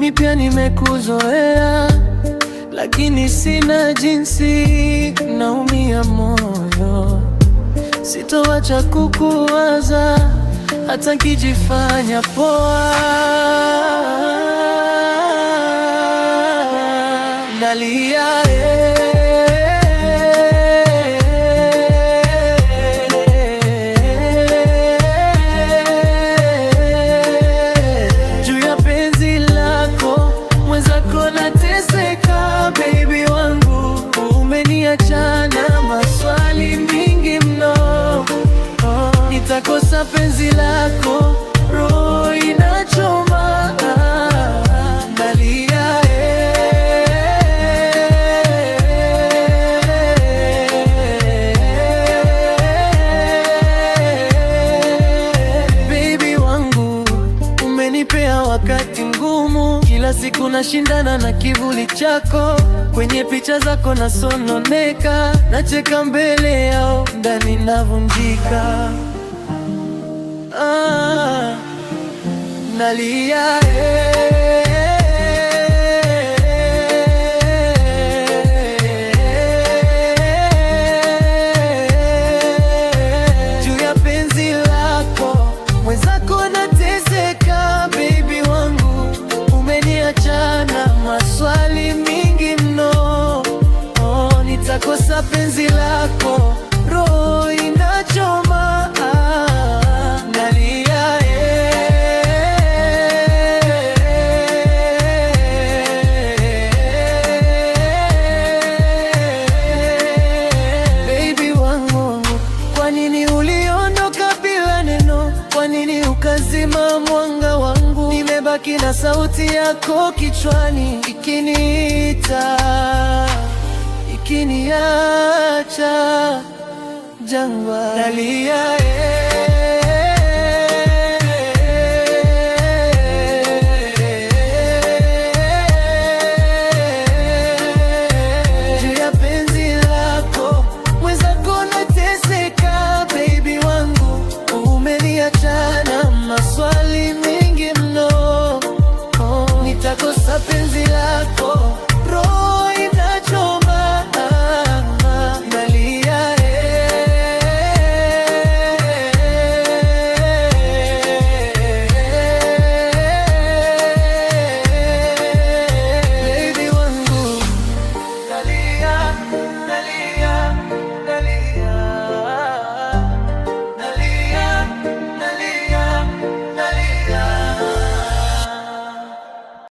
Mimi pia nimekuzoea, lakini sina jinsi, naumia moyo. Sitoacha kukuwaza hata nikijifanya poa. Nalia juu ya penzi lako, mwenzako nateseka. Baby wangu, umeniacha na maswali mingi mno. Nitakosa penzi lako, roho inachoma. Nalia baby wangu, umenipea wakati ngumu. Kila siku nashindana na kivuli chako, kwenye picha zako nasononeka, nacheka mbele yao, ndani navunjika. Nalia juu ya penzi lako, mwenzako nateseka. Baby wangu, umeniacha na maswali mingi mno. Nitakosa penzi lako, roho inachoma. Nalia baby wangu, kwa nini uliondoka bila neno? Kwa nini ukazima mwanga wangu? Nimebaki na sauti yako kichwani, ikiniita, ikiniacha jangwa. Nalia juu ya penzi lako, mwenzako nateseka. Baby wangu, umeniacha na maswali mingi mno. Nitakosa penzi lako,